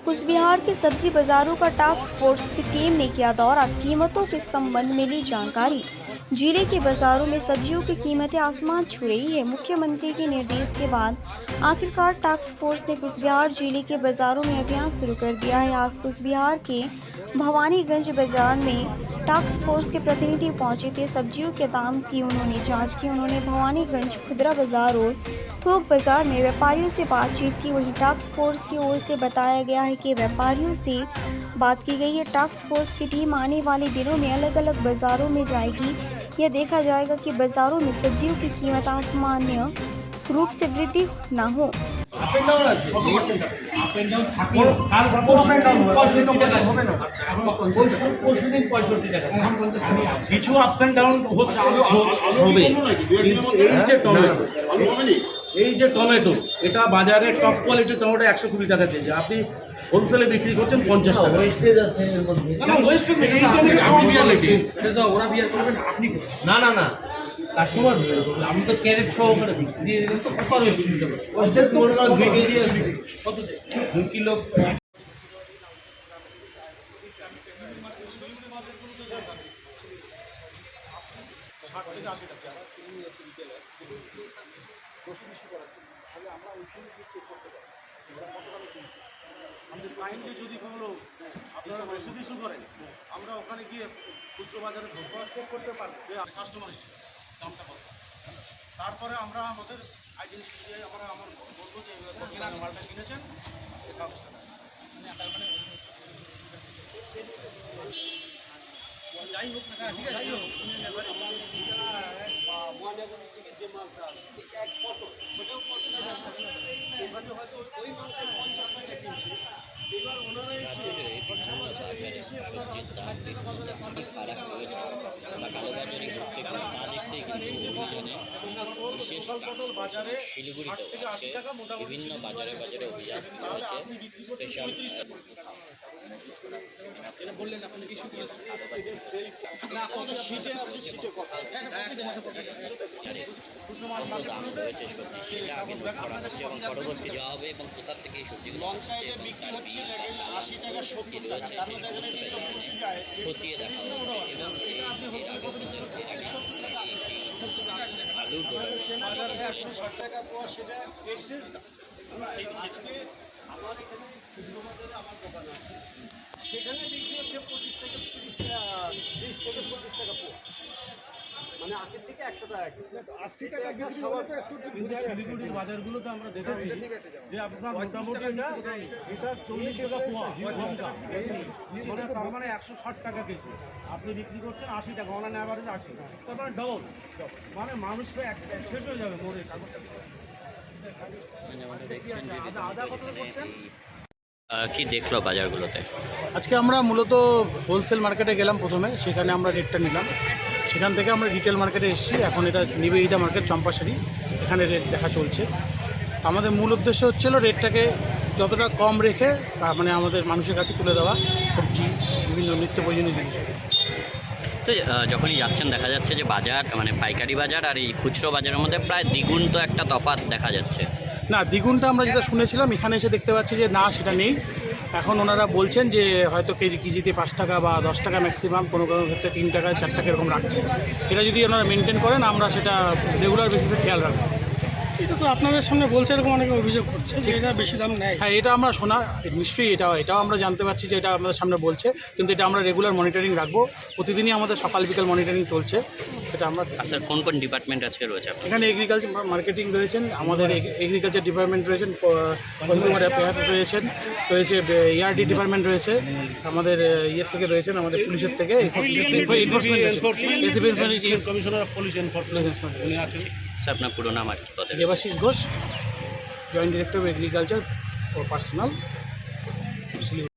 कुचबिहार के सब्जी बाजारों का टास्क फोर्स की टीम ने किया दौरा, कीमतों के संबंध में ली जानकारी। जिले के बाजारों में सब्जियों की कीमतें आसमान छू रही है। मुख्यमंत्री के निर्देश के बाद आखिरकार टास्क फोर्स ने कुचबिहार जिले के बाजारों में अभियान शुरू कर दिया है। आज कुचबिहार के भवानीगंज बाजार में टास्क फोर्स के प्रतिनिधि पहुंचे थे। सब्जियों के दाम की उन्होंने जांच की। उन्होंने भवानीगंज खुदरा बाजार और थोक बाजार में व्यापारियों से बातचीत की। वहीं टास्क फोर्स की ओर से बताया गया है कि व्यापारियों से बात की गई है। टास्क फोर्स की टीम आने वाले दिनों में अलग अलग बाजारों में जाएगी। यह देखा जाएगा कि बाजारों में सब्जियों की कीमत असामान्य रूप से वृद्धि न हो। কিছু আপস এন্ড ডাউন হবে। এই যে টমেটো, এটা বাজারে টপ কোয়ালিটির টমেটো 120 টাকা কেজি, আপনি হোলসেলে বিক্রি করছেন 50 টাকা। ওয়েস্টেজ আছে এর মধ্যে। না ওয়েস্টেজ নেই, এই টমেটো কম কোয়ালিটি। এটা তো ওরা বিয়ার করবেন, আপনি না না না কাস্টমার বিয়ার করবেন। আমি তো ক্যারেট সহকারে দিয়ে দিলাম, তো কত ওয়েস্টেজ হবে? ওয়েস্টেজ তো 2 কেজি আছে, কত 2 কিলো। আমাদের ক্লায়েন্টকে যদি হলো আপনারা রসিদ ইস্যু করেন, আমরা ওখানে গিয়ে খুচরো বাজারে চেক করতে পারবো যে কাস্টমার হিসেবে দামটা কত। তারপরে আমরা আমাদের আইডেন্টি দিয়ে আমরা বলবো যে মালটা কিনেছেন এই কাগজটা। যাই হোক না, যাই হোক যে মালটা এক ফটো সেটাও ওখানে হয়তো ওই মালটা 50 টাকা কিনছে। এবার ওনারা এসে শিলিগুড়িতে বিভিন্ন বাজারে বাজারে অভিযান চলছে। স্পেশাল বললেন আপনি ইস্যু দাম রয়েছে সবজি, সেটা আগে নোট করা হচ্ছে এবং পরবর্তী যাওয়া হবে এবং কোথা থেকে এই সবজিগুলো আসছে এবং তার বিল বা চালান কি রয়েছে সেই সমস্ত খতিয়ে দেখা হচ্ছে। এবং এর আগে আলুর গোডাউনে 160 টাকা পাওয়া, সেটা এক্সেস দাম। আজকে আমার এখানে খুচরো বাজারে আমার দোকান আছে, সেখানে বিক্রি হচ্ছে 25 থেকে 30 টাকা, 20 থেকে 25 টাকা পোয়া, মানে 80 থেকে 100 টাকা। 80 টাকা বিক্রি হলে তো একটু শিলিগুড়ির বাজারগুলোতে আমরা দেখেছি যে আপনার মোটামুটি এটা 40 টাকা পোয়া, মানে তার মানে 160 টাকা কেজি আপনি বিক্রি করছেন 80 টাকা, অনলাইন অ্যাভারেজ 80, তার মানে ডবল। মানে মানুষরা শেষ হয়ে যাবে মরে কাগজটা। কি দেখলো বাজারগুলোতে? আজকে আমরা মূলত হোলসেল মার্কেটে গেলাম প্রথমে, সেখানে আমরা রেটটা নিলাম। সেখান থেকে আমরা রিটেল মার্কেটে এসেছি। এখন এটা নিবেদিতা মার্কেট চম্পাশাড়ি, এখানে রেট দেখা চলছে। আমাদের মূল উদ্দেশ্য হচ্ছিল রেটটাকে যতটা কম রেখে মানে আমাদের মানুষের কাছে তুলে দেওয়া সবজি, বিভিন্ন নিত্য প্রয়োজনীয় জিনিস। তো যখনই যাচ্ছেন দেখা যাচ্ছে যে বাজার মানে পাইকারি বাজার আর এই খুচরো বাজারের মধ্যে প্রায় দ্বিগুণ তো একটা তফাৎ দেখা যাচ্ছে। না, দ্বিগুণটা আমরা যেটা শুনেছিলাম এখানে এসে দেখতে পাচ্ছি যে না, সেটা নেই। এখন ওনারা বলছেন যে হয়তো কেজিতে 5 টাকা বা 10 টাকা ম্যাক্সিমাম, কোনো কোনো ক্ষেত্রে 3 টাকা 4 টাকা এরকম রাখছে। এটা যদি ওনারা মেনটেন করেন আমরা সেটা রেগুলার বেসিসে খেয়াল রাখবো। এটা তো আপনাদের সামনে বলছে, এরকম অনেকে অভিযোগ করছে যে এটা বেশি দাম নেয়। হ্যাঁ, এটা আমরা শোনা নিশ্চয়ই, এটাও আমরা জানতে পারছি যে এটা আমাদের সামনে বলছে, কিন্তু এটা আমরা রেগুলার মনিটরিং রাখবো। প্রতিদিনই আমাদের সকাল বিকাল মনিটরিং চলছে, সেটা আমরা। আচ্ছা, কোন কোন ডিপার্টমেন্ট আজকে রয়েছে? এখানে এগ্রিকালচার মার্কেটিং রয়েছেন, আমাদের এগ্রিকালচার ডিপার্টমেন্ট রয়েছেন, কনজিউমার অ্যাফেয়ার রয়েছে ERD ডিপার্টমেন্ট রয়েছে, আমাদের ইয়ের থেকে রয়েছেন, আমাদের পুলিশের থেকে কমিশনার অফ পুলিশ এনফোর্সমেন্ট উনি আছেন। স্যার, আপনার পুরো নাম আর কি পদে? Debashis Ghosh, joint director of agriculture ও পার্সোনাল।